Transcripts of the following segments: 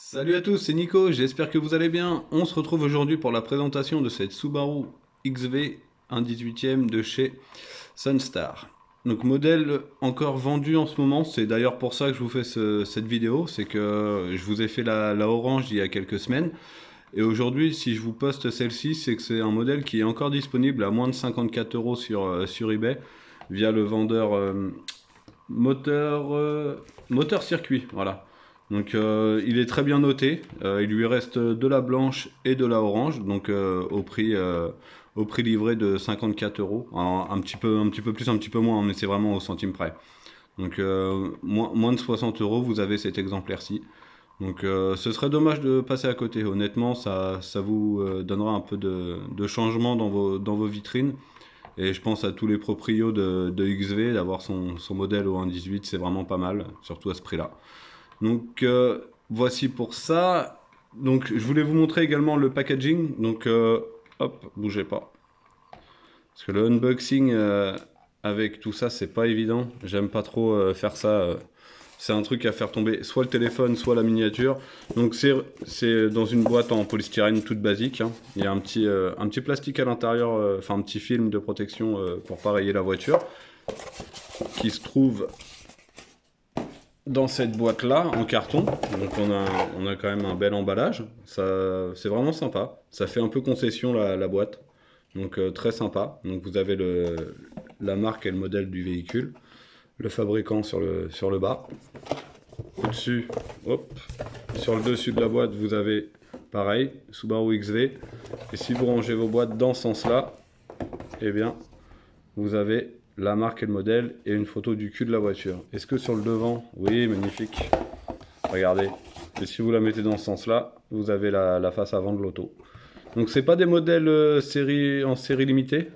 Salut à tous, c'est Nico, j'espère que vous allez bien. On se retrouve aujourd'hui pour la présentation de cette Subaru XV 1/18e de chez Sunstar. Donc modèle encore vendu en ce moment, c'est d'ailleurs pour ça que je vous fais cette vidéo, c'est que je vous ai fait la orange il y a quelques semaines. Et aujourd'hui, si je vous poste celle-ci, c'est que c'est un modèle qui est encore disponible à moins de 54 euros sur eBay via le vendeur moteur, moteur circuit, voilà. Donc il est très bien noté. Il lui reste de la blanche et de la orange, donc au prix livré de 54 euros. Alors, un petit peu plus, un petit peu moins, mais c'est vraiment au centime près. Donc moins de 60 euros, vous avez cet exemplaire-ci. Donc ce serait dommage de passer à côté. Honnêtement, ça vous donnera un peu de changement dans vos vitrines. Et je pense à tous les proprios de XV, d'avoir son modèle au 1.18, c'est vraiment pas mal, surtout à ce prix-là. Donc voici pour ça. Donc je voulais vous montrer également le packaging. Donc hop, bougez pas. Parce que le unboxing avec tout ça, c'est pas évident. J'aime pas trop faire ça. C'est un truc à faire tomber soit le téléphone, soit la miniature. Donc c'est dans une boîte en polystyrène toute basique, hein. Il y a un petit plastique à l'intérieur, enfin un petit film de protection pour pas rayer la voiture, qui se trouve dans cette boîte là en carton. Donc on a quand même un bel emballage, ça c'est vraiment sympa, ça fait un peu concession la boîte, donc très sympa. Donc vous avez la marque et le modèle du véhicule, le fabricant sur le bas, au-dessus, hop, sur le dessus de la boîte vous avez pareil Subaru XV, et si vous rangez vos boîtes dans ce sens là, eh bien vous avez la marque et le modèle et une photo du cul de la voiture. Est-ce que sur le devant, oui, magnifique, regardez. Et si vous la mettez dans ce sens-là, vous avez la face avant de l'auto. Donc c'est pas des modèles en série limitée,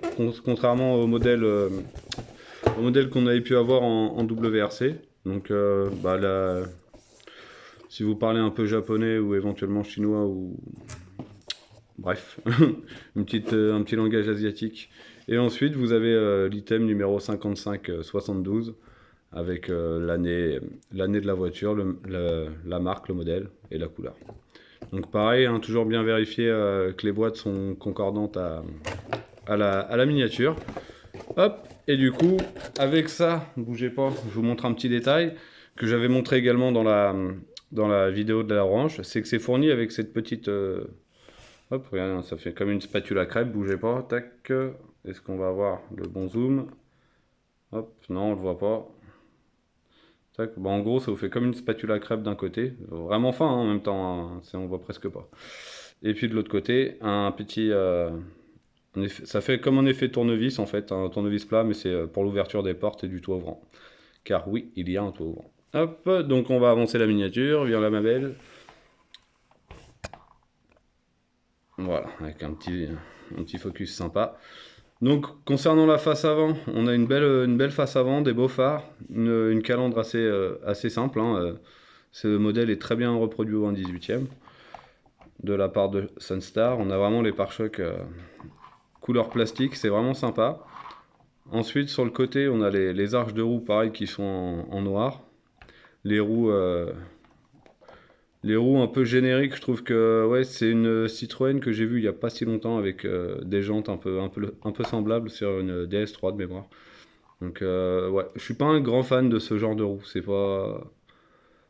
contrairement au modèle qu'on avait pu avoir en WRC. Donc si vous parlez un peu japonais ou éventuellement chinois ou bref, un petit langage asiatique. Et ensuite, vous avez l'item numéro 5572 avec l'année de la voiture, la marque, le modèle et la couleur. Donc pareil, hein, toujours bien vérifier que les boîtes sont concordantes à la miniature. Hop, et du coup, avec ça, bougez pas, je vous montre un petit détail que j'avais montré également dans la vidéo de la orange, c'est que c'est fourni avec cette petite... hop, regardez, ça fait comme une spatule à crêpes, bougez pas, tac. Est-ce qu'on va avoir le bon zoom? Hop, non, on le voit pas. Tac. Bon, en gros, ça vous fait comme une spatule à crêpes d'un côté, vraiment fin hein, en même temps, hein, on voit presque pas. Et puis de l'autre côté, un petit... ça fait comme un effet tournevis en fait, un tournevis plat, mais c'est pour l'ouverture des portes et du toit ouvrant. Car oui, il y a un toit ouvrant. Hop, donc on va avancer la miniature, viens là ma belle. Voilà, avec un petit focus sympa. Donc concernant la face avant, on a une belle face avant, des beaux phares, une calandre assez simple, hein. Ce modèle est très bien reproduit au 1/18e de la part de Sunstar. On a vraiment les pare-chocs couleur plastique, c'est vraiment sympa. Ensuite sur le côté, on a les arches de roues pareil qui sont en noir. Les roues, les roues un peu génériques, je trouve que ouais, c'est une Citroën que j'ai vue il n'y a pas si longtemps avec des jantes un peu semblables sur une DS3 de mémoire. Donc ouais, je suis pas un grand fan de ce genre de roue. C'est pas,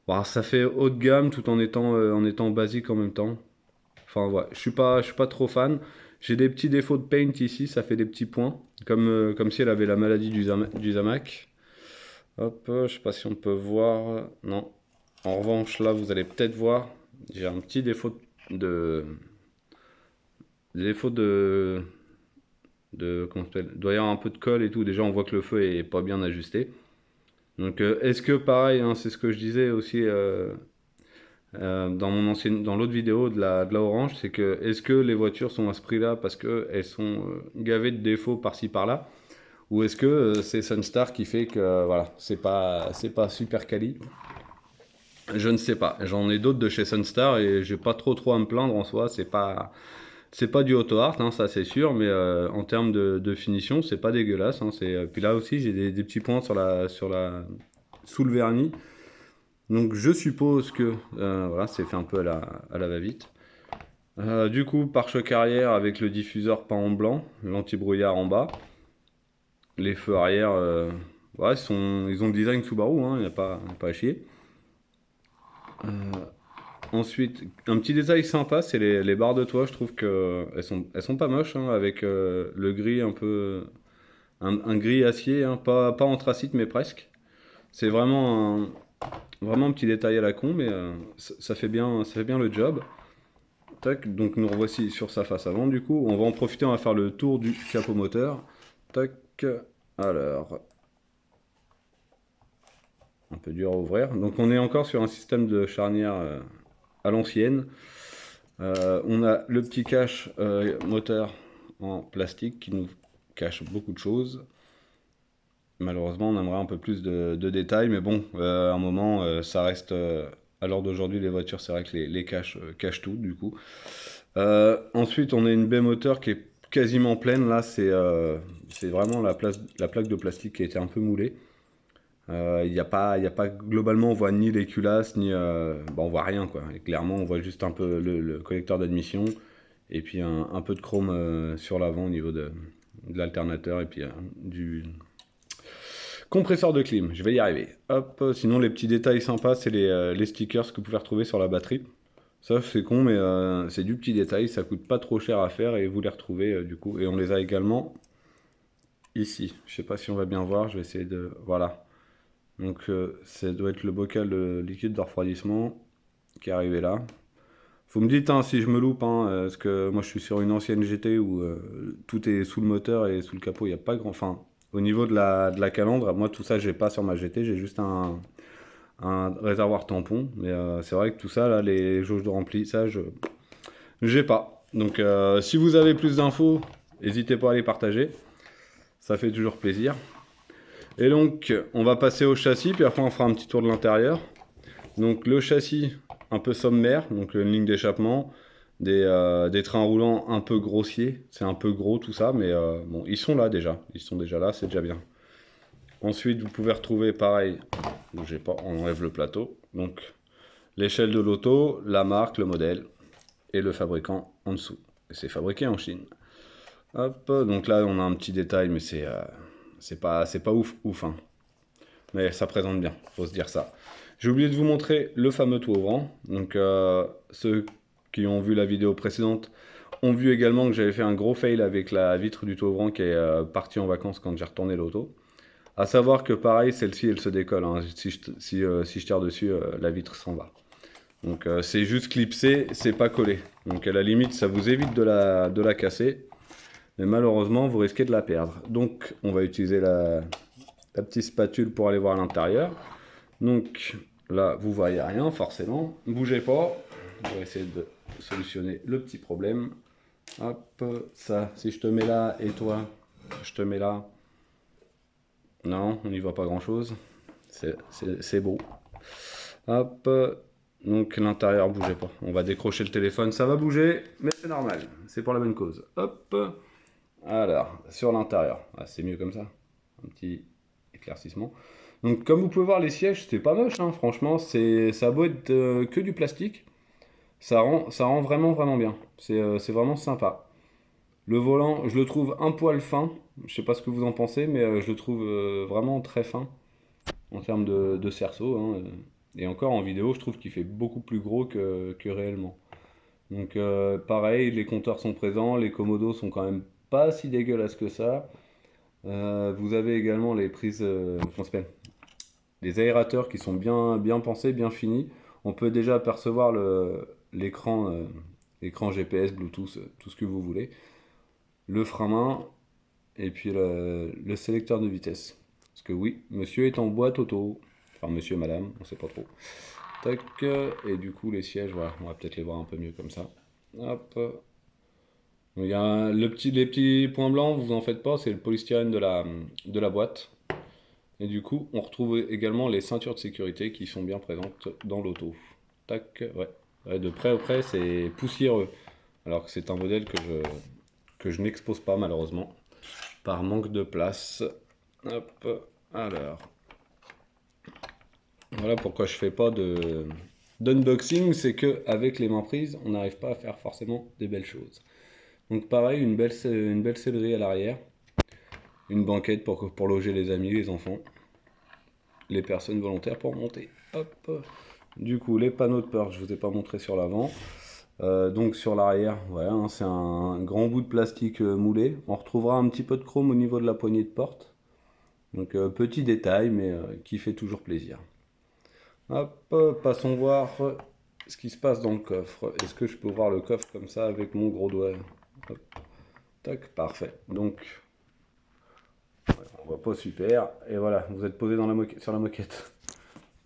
bah, ça fait haut de gamme tout en étant basique en même temps. Enfin ouais, je suis pas trop fan. J'ai des petits défauts de paint ici, ça fait des petits points, comme si elle avait la maladie du Zamac. Hop, je sais pas si on peut voir. Non. En revanche, là, vous allez peut-être voir, j'ai un petit de, défaut comment ça s'appelle, il doit y avoir un peu de colle et tout. Déjà, on voit que le feu est pas bien ajusté. Donc, est-ce que pareil, hein, c'est ce que je disais aussi dans l'autre vidéo de la orange, c'est que est-ce que les voitures sont à ce prix-là parce qu'elles sont gavées de défauts par-ci par-là, ou est-ce que c'est Sunstar qui fait que voilà, c'est pas super quali. Je ne sais pas. J'en ai d'autres de chez Sunstar et j'ai pas trop à me plaindre en soi. C'est pas du auto art, hein, ça c'est sûr, mais en termes de finition, c'est pas dégueulasse, hein, puis là aussi, j'ai des petits points sous le vernis. Donc je suppose que voilà, c'est fait un peu à la va-vite. Du coup, pare-choc arrière avec le diffuseur peint en blanc, l'anti-brouillard en bas. Les feux arrière, ouais, ils ont le design Subaru, hein, il n'y a pas à chier. Ensuite, un petit détail sympa, c'est les barres de toit. Je trouve que elles sont pas moches, hein, avec le gris un peu, un gris acier, hein, pas anthracite mais presque. C'est vraiment un petit détail à la con, mais ça fait bien le job. Tac, donc nous revoici sur sa face avant. Du coup, on va en profiter, on va faire le tour du capot moteur. Tac, alors, un peu dur à ouvrir. Donc on est encore sur un système de charnière à l'ancienne. On a le petit cache moteur en plastique qui nous cache beaucoup de choses. Malheureusement, on aimerait un peu plus de détails, mais bon, à un moment, ça reste. À l'heure d'aujourd'hui, les voitures, c'est vrai que les caches cachent tout, du coup. Ensuite, on a une baie moteur qui est quasiment pleine. Là, c'est vraiment la plaque de plastique qui a été un peu moulée. Il y a pas globalement, on voit ni les culasses, ni. Bon, on voit rien, quoi. Et clairement, on voit juste un peu le collecteur d'admission et puis un peu de chrome sur l'avant au niveau de l'alternateur et puis du compresseur de clim. Je vais y arriver. Hop, sinon, les petits détails sympas, c'est les stickers que vous pouvez retrouver sur la batterie. Ça, c'est con, mais c'est du petit détail. Ça coûte pas trop cher à faire et vous les retrouvez du coup. Et on les a également ici. Je sais pas si on va bien voir. Je vais essayer de. Voilà. Donc ça doit être le bocal de liquide de refroidissement qui est arrivé là. Vous me dites hein, si je me loupe, hein, parce que moi je suis sur une ancienne GT où tout est sous le moteur et sous le capot, il n'y a pas grand... Enfin, au niveau de la calandre, moi tout ça j'ai pas sur ma GT, j'ai juste un réservoir tampon. Mais c'est vrai que tout ça, là, les jauges de remplissage, j'ai pas. Donc si vous avez plus d'infos, n'hésitez pas à les partager. Ça fait toujours plaisir. Et donc, on va passer au châssis, puis après on fera un petit tour de l'intérieur. Donc le châssis, un peu sommaire, donc une ligne d'échappement, des trains roulants un peu grossiers, c'est un peu gros tout ça, mais bon, ils sont là déjà, c'est déjà bien. Ensuite, vous pouvez retrouver pareil, bougez pas, on enlève le plateau, donc l'échelle de l'auto, la marque, le modèle, et le fabricant en dessous. Et c'est fabriqué en Chine. Hop, donc là on a un petit détail, mais c'est pas ouf, hein. Mais ça présente bien, faut se dire ça. J'ai oublié de vous montrer le fameux toit ouvrant. Donc ceux qui ont vu la vidéo précédente ont vu également que j'avais fait un gros fail avec la vitre du toit ouvrant qui est partie en vacances quand j'ai retourné l'auto. À savoir que pareil, celle-ci elle se décolle, hein. Si je tire dessus, la vitre s'en va. Donc c'est juste clipsé, c'est pas collé. Donc à la limite, ça vous évite de la casser. Mais malheureusement, vous risquez de la perdre. Donc on va utiliser la petite spatule pour aller voir à l'intérieur. Donc là, vous voyez rien forcément. Ne bougez pas. On va essayer de solutionner le petit problème. Hop, ça, si je te mets là et toi, je te mets là. Non, on n'y voit pas grand chose. C'est beau. Hop, donc l'intérieur, bougez pas. On va décrocher le téléphone, ça va bouger, mais c'est normal. C'est pour la même cause. Hop, alors, sur l'intérieur. Ah, c'est mieux comme ça. Un petit éclaircissement. Donc comme vous pouvez voir les sièges c'est pas moche hein, franchement ça a beau être que du plastique, ça rend vraiment bien, c'est vraiment sympa. Le volant je le trouve un poil fin, je sais pas ce que vous en pensez mais je le trouve vraiment très fin en termes de cerceau hein, et encore en vidéo je trouve qu'il fait beaucoup plus gros que réellement. Donc pareil les compteurs sont présents, les commodos sont quand même pas si dégueulasses que ça. Vous avez également les prises comment ça s'appelle, des aérateurs qui sont bien pensés, bien finis. On peut déjà apercevoir l'écran GPS, Bluetooth, tout ce que vous voulez. Le frein main et puis le sélecteur de vitesse. Parce que oui, monsieur est en boîte auto. Enfin, monsieur, madame, on sait pas trop. Tac, et du coup, les sièges, voilà, on va peut-être les voir un peu mieux comme ça. Hop. Il y a les petits points blancs, vous en faites pas, c'est le polystyrène de la boîte. Et du coup, on retrouve également les ceintures de sécurité qui sont bien présentes dans l'auto. Tac, ouais. Ouais, de près au près, c'est poussiéreux. Alors que c'est un modèle que je n'expose pas malheureusement, par manque de place. Hop, alors. Voilà pourquoi je fais pas d'unboxing, c'est que avec les mains prises, on n'arrive pas à faire forcément des belles choses. Donc pareil, une belle sellerie à l'arrière, une banquette pour loger les amis, les enfants, les personnes volontaires pour monter. Hop. Du coup, les panneaux de porte, je vous ai pas montré sur l'avant. Donc sur l'arrière, ouais, hein, c'est un grand bout de plastique moulé. On retrouvera un petit peu de chrome au niveau de la poignée de porte. Donc petit détail, mais qui fait toujours plaisir. Hop, passons voir ce qui se passe dans le coffre. Est-ce que je peux ouvrir le coffre comme ça avec mon gros doigt? Hop, tac, parfait. Donc, ouais, on voit pas super. Et voilà, vous êtes posé sur la moquette.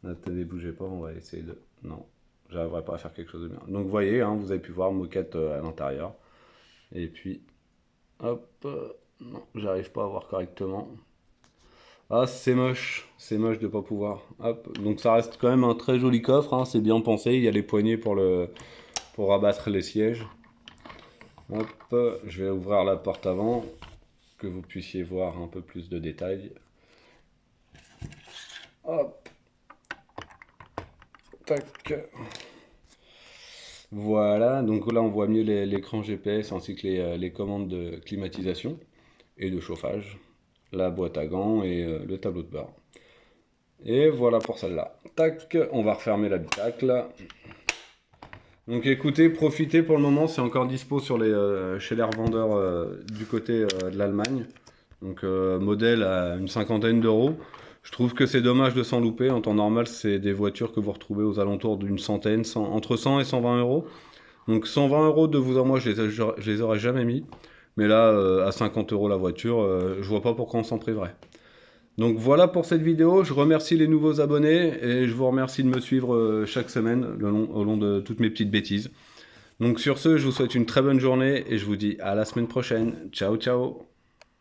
Attendez, bougez pas, on va essayer de... Non, j'arriverai pas à faire quelque chose de bien. Donc, vous voyez, hein, vous avez pu voir moquette à l'intérieur. Et puis, hop, non, j'arrive pas à voir correctement. Ah, c'est moche de pas pouvoir. Hop, donc ça reste quand même un très joli coffre, hein, c'est bien pensé. Il y a les poignées pour abattre les sièges. Hop, je vais ouvrir la porte avant, que vous puissiez voir un peu plus de détails. Hop, tac. Voilà, donc là on voit mieux l'écran GPS ainsi que les commandes de climatisation et de chauffage, la boîte à gants et le tableau de bord. Et voilà pour celle-là. Tac, on va refermer l'habitacle. Donc écoutez, profitez pour le moment, c'est encore dispo chez les revendeurs du côté de l'Allemagne. Donc modèle à une cinquantaine d'euros. Je trouve que c'est dommage de s'en louper. En temps normal, c'est des voitures que vous retrouvez aux alentours d'une centaine, entre 100 et 120 euros. Donc 120 euros de vous à moi, je les aurais jamais mis. Mais là, à 50 euros la voiture, je vois pas pourquoi on s'en priverait. Donc voilà pour cette vidéo, je remercie les nouveaux abonnés et je vous remercie de me suivre chaque semaine au long de toutes mes petites bêtises. Donc sur ce, je vous souhaite une très bonne journée et je vous dis à la semaine prochaine. Ciao ciao.